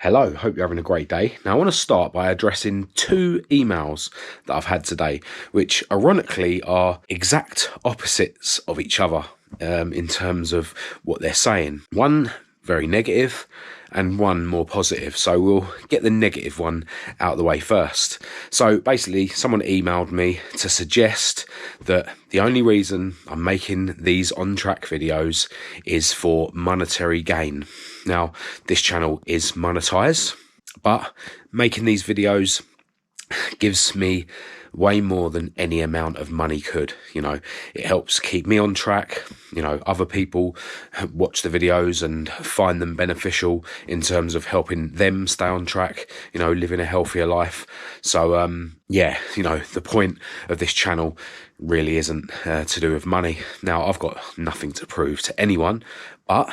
Hello, hope you're having a great day. Now, I want to start by addressing two emails that I've had today, which ironically are exact opposites of each other in terms of what they're saying. One very negative and one more positive. So we'll get the negative one out of the way first. So basically, someone emailed me to suggest that the only reason I'm making these on-track videos is for monetary gain. Now, this channel is monetized, but making these videos gives me way more than any amount of money could. It helps keep me on track. Other people watch the videos and find them beneficial in terms of helping them stay on track, living a healthier life. So the point of this channel really isn't to do with money. Now, I've got nothing to prove to anyone, but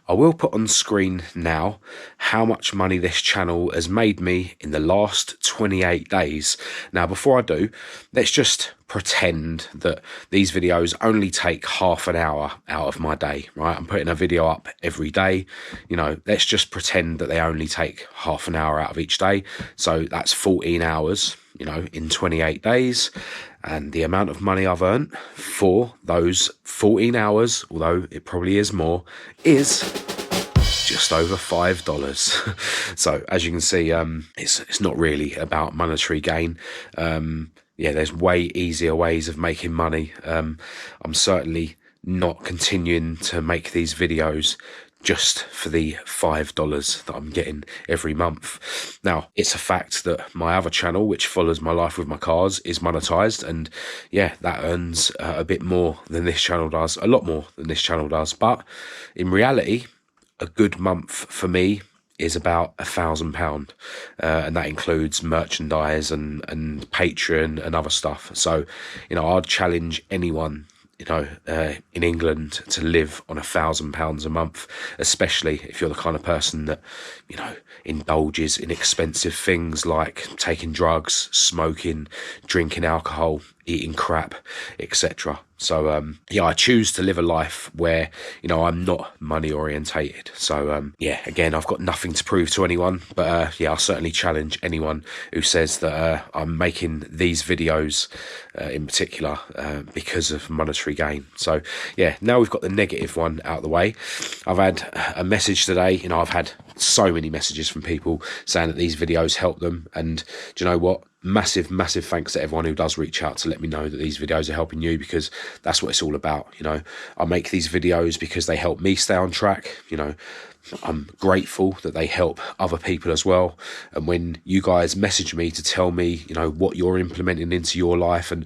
I will put on screen now how much money this channel has made me in the last 28 days. Now, before I do, let's just pretend that these videos only take half an hour out of my day, right? I'm putting a video up every day. Let's just pretend that they only take half an hour out of each day. So that's 14 hours, in 28 days. And the amount of money I've earned for those 14 hours, although it probably is more, is just over $5. So as you can see, it's not really about monetary gain. There's way easier ways of making money. I'm certainly not continuing to make these videos just for the $5 that I'm getting every month. Now, it's a fact that my other channel, which follows my life with my cars, is monetized, and that earns a bit more than this channel does, a lot more than this channel does. But in reality, a good month for me is about £1,000, and that includes merchandise and Patreon and other stuff. So, I'd challenge anyone in England to live on £1,000 a month, especially if you're the kind of person that, indulges in expensive things like taking drugs, smoking, drinking alcohol, eating crap, etc. So, I choose to live a life where, I'm not money orientated. So, again, I've got nothing to prove to anyone, but I'll certainly challenge anyone who says that I'm making these videos in particular because of monetary gain. So, now we've got the negative one out of the way. I've had a message today. I've had so many messages from people saying that these videos help them. And do you know what? Massive thanks to everyone who does reach out to let me know that these videos are helping you, because that's what it's all about. I make these videos because they help me stay on track. I'm grateful that they help other people as well. And when you guys message me to tell me, what you're implementing into your life and,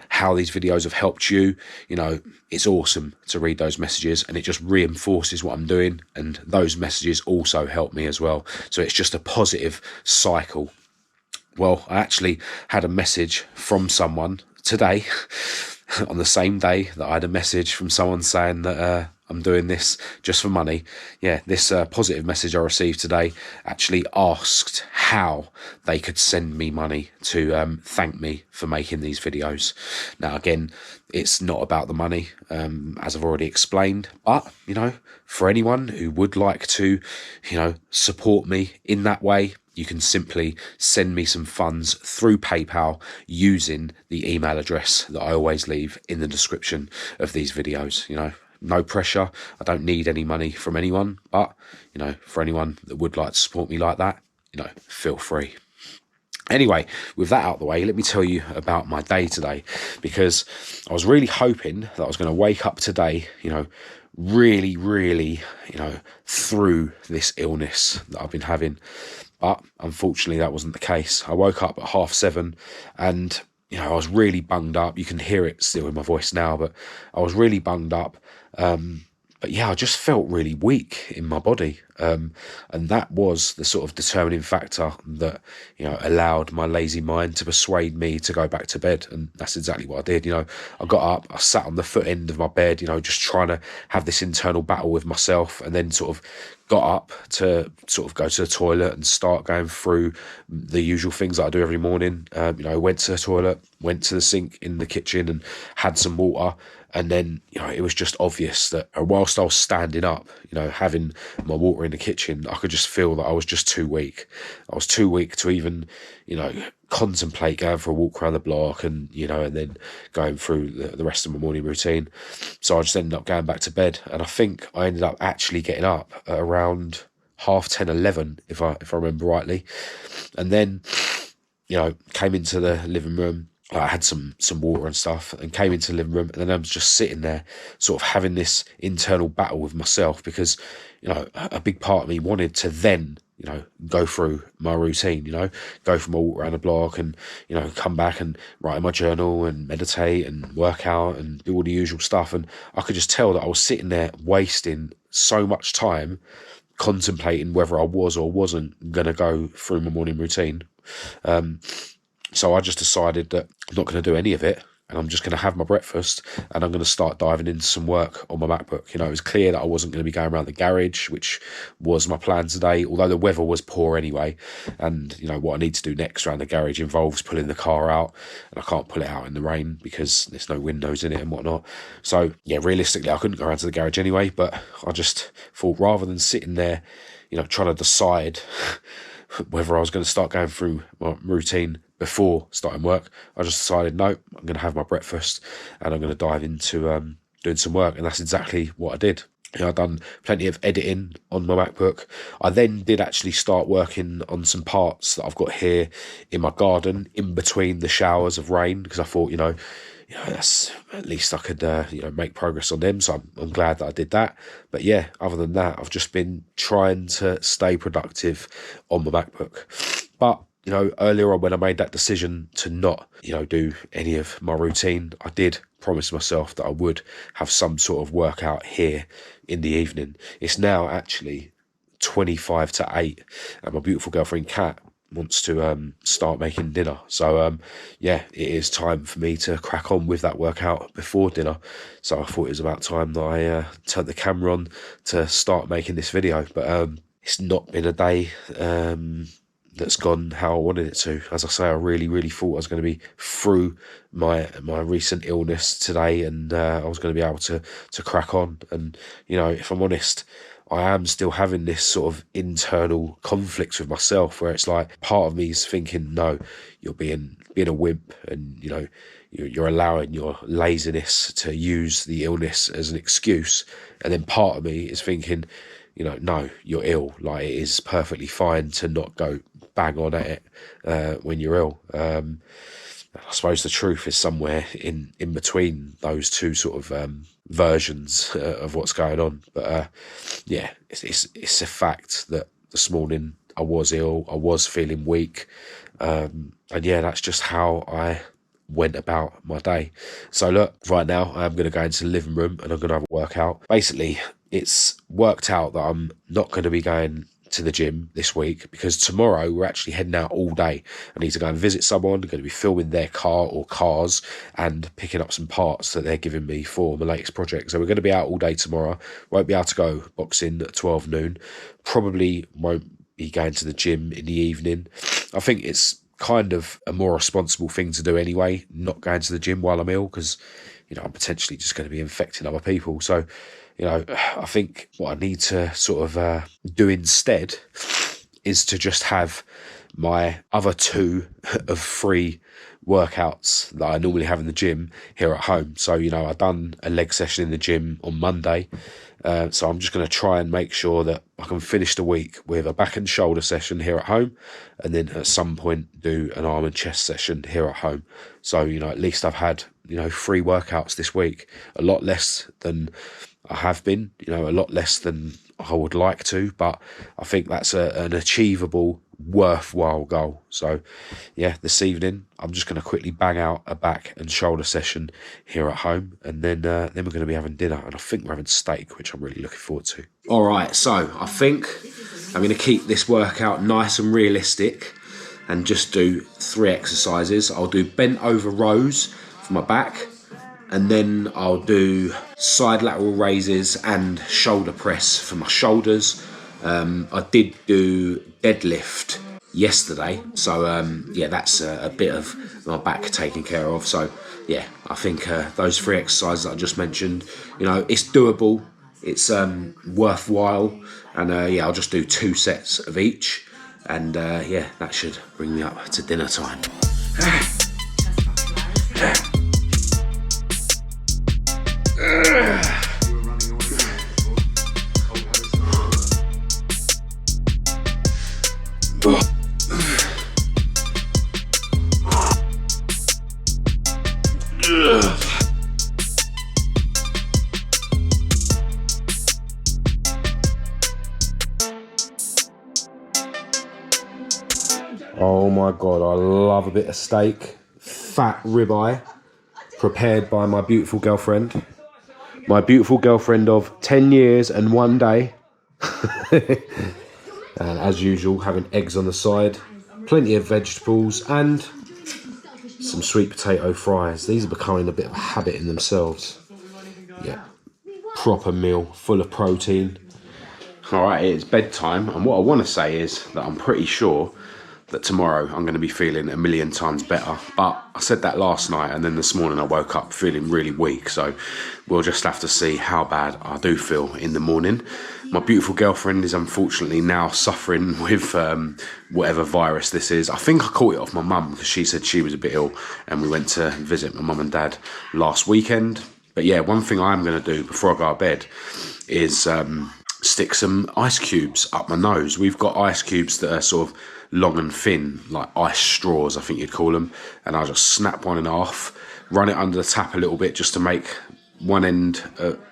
how these videos have helped you, it's awesome to read those messages, and it just reinforces what I'm doing. And those messages also help me as well. So it's just a positive cycle. Well, I actually had a message from someone today on the same day that I had a message from someone saying that I'm doing this just for money. This positive message I received today actually asked how they could send me money to thank me for making these videos. Now, again, it's not about the money, as I've already explained, but, for anyone who would like to, support me in that way, you can simply send me some funds through PayPal using the email address that I always leave in the description of these videos. No pressure. I don't need any money from anyone, but, for anyone that would like to support me like that, feel free. Anyway, with that out of the way, let me tell you about my day today, because I was really hoping that I was going to wake up today, really, through this illness that I've been having. But unfortunately, that wasn't the case. I woke up at 7:30 and, I was really bunged up. You can hear it still in my voice now, but I was really bunged up. I just felt really weak in my body. And that was the sort of determining factor that, allowed my lazy mind to persuade me to go back to bed. And that's exactly what I did. I got up, I sat on the foot end of my bed, just trying to have this internal battle with myself, and then sort of got up to sort of go to the toilet and start going through the usual things that I do every morning. Went to the toilet, went to the sink in the kitchen and had some water, And then, it was just obvious that whilst I was standing up, having my water in the kitchen, I could just feel that I was just too weak. I was too weak to even, contemplate going for a walk around the block and, and then going through the rest of my morning routine. So I just ended up going back to bed. And I think I ended up actually getting up at around 10:30, 11, if I remember rightly. And then, came into the living room. I had some water and stuff and came into the living room, and then I was just sitting there sort of having this internal battle with myself because, a big part of me wanted to then, go through my routine, go for my walk around the block and, come back and write in my journal and meditate and work out and do all the usual stuff. And I could just tell that I was sitting there wasting so much time contemplating whether I was or wasn't going to go through my morning routine. So I just decided that I'm not going to do any of it, and I'm just going to have my breakfast, and I'm going to start diving into some work on my MacBook. It was clear that I wasn't going to be going around the garage, which was my plan today, although the weather was poor anyway. And, what I need to do next around the garage involves pulling the car out, and I can't pull it out in the rain because there's no windows in it and whatnot. So, yeah, realistically, I couldn't go around to the garage anyway, but I just thought rather than sitting there, trying to decide whether I was going to start going through my routine before starting work, I just decided, no, I'm going to have my breakfast and I'm going to dive into doing some work. And that's exactly what I did. I've done plenty of editing on my MacBook. I then did actually start working on some parts that I've got here in my garden in between the showers of rain, because I thought, that's at least I could, make progress on them. So I'm glad that I did that. But yeah, other than that, I've just been trying to stay productive on my MacBook. But, earlier on when I made that decision to not, do any of my routine, I did promise myself that I would have some sort of workout here in the evening. It's now actually 25-8, and my beautiful girlfriend Kat wants to start making dinner. So yeah, it is time for me to crack on with that workout before dinner. So I thought it was about time that I turned the camera on to start making this video. But it's not been a day that's gone how I wanted it to. As I say, I really, really thought I was going to be through my recent illness today, and I was going to be able to crack on. And, if I'm honest, I am still having this sort of internal conflict with myself where it's like part of me is thinking, no, you're being a wimp, and, you're allowing your laziness to use the illness as an excuse. And then part of me is thinking, no, you're ill. Like, it is perfectly fine to not go bang on at it when you're ill. I suppose the truth is somewhere in between those two sort of versions of what's going on. But yeah, it's a fact that this morning I was ill, I was feeling weak, and yeah, that's just how I went about my day. So look, right now I'm going to go into the living room and I'm going to have a workout. Basically, it's worked out that I'm not going to be going to the gym this week because tomorrow we're actually heading out all day. I need to go and visit someone. I'm going to be filming their car or cars and picking up some parts that they're giving me for my latest project. So we're going to be out all day tomorrow. Won't be able to go boxing at 12 noon. Probably won't be going to the gym in the evening. I think it's kind of a more responsible thing to do anyway, not going to the gym while I'm ill, because I'm potentially just going to be infecting other people. So I think what I need to sort of do instead is to just have my other 2 of 3 workouts that I normally have in the gym here at home. So, I've done a leg session in the gym on Monday. So I'm just going to try and make sure that I can finish the week with a back and shoulder session here at home, and then at some point do an arm and chest session here at home. So, at least I've had, 3 workouts this week, a lot less than I have been, a lot less than I would like to, but I think that's an achievable, worthwhile goal. So yeah, this evening I'm just going to quickly bang out a back and shoulder session here at home, and then we're going to be having dinner, and I think we're having steak, which I'm really looking forward to. All right, so I think I'm going to keep this workout nice and realistic and just do 3 exercises. I'll do bent over rows for my back, and then I'll do side lateral raises and shoulder press for my shoulders. I did do deadlift yesterday, so yeah, that's a bit of my back taken care of. So yeah, I think those 3 exercises that I just mentioned, you know, it's doable, it's worthwhile, and yeah, I'll just do 2 sets of each, and yeah, that should bring me up to dinner time. Oh my God, I love a bit of steak. Fat ribeye, prepared by my beautiful girlfriend. My beautiful girlfriend of 10 years and 1 day. And as usual, having eggs on the side, plenty of vegetables, and some sweet potato fries. These are becoming a bit of a habit in themselves. Yeah, proper meal, full of protein. All right, it's bedtime, and what I want to say is that I'm pretty sure that tomorrow I'm going to be feeling a million times better. But I said that last night, and then this morning I woke up feeling really weak. So we'll just have to see how bad I do feel in the morning. My beautiful girlfriend is unfortunately now suffering with whatever virus this is. I think I caught it off my mum because she said she was a bit ill, and we went to visit my mum and dad last weekend. But yeah, one thing I am going to do before I go to bed is stick some ice cubes up my nose. We've got ice cubes that are sort of long and thin, like ice straws, I think you'd call them. And I'll just snap one in half, run it under the tap a little bit just to make one end,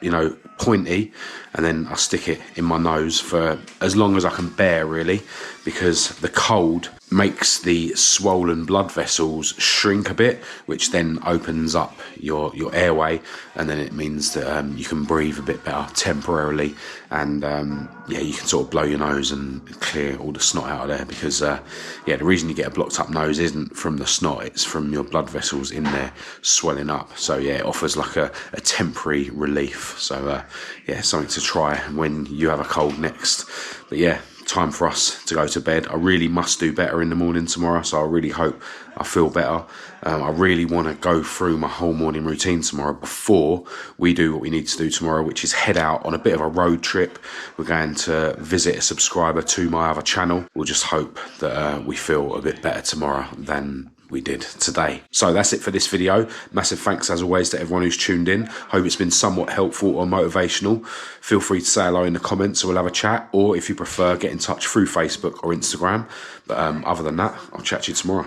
you know, pointy, and then I stick it in my nose for as long as I can bear, really, because the cold makes the swollen blood vessels shrink a bit, which then opens up your airway, and then it means that you can breathe a bit better temporarily, and yeah, you can sort of blow your nose and clear all the snot out of there, because yeah, the reason you get a blocked up nose isn't from the snot, it's from your blood vessels in there swelling up. So yeah, it offers like a temporary relief. So yeah, something to try when you have a cold next. But yeah, time for us to go to bed. I really must do better in the morning tomorrow, so I really hope I feel better. I really want to go through my whole morning routine tomorrow before we do what we need to do tomorrow, which is head out on a bit of a road trip. We're going to visit a subscriber to my other channel. We'll just hope that we feel a bit better tomorrow than we did today. So that's it for this video. Massive thanks as always to everyone who's tuned in. Hope it's been somewhat helpful or motivational. Feel free to say hello in the comments, or we'll have a chat, or if you prefer, get in touch through Facebook or Instagram. But other than that, I'll chat to you tomorrow.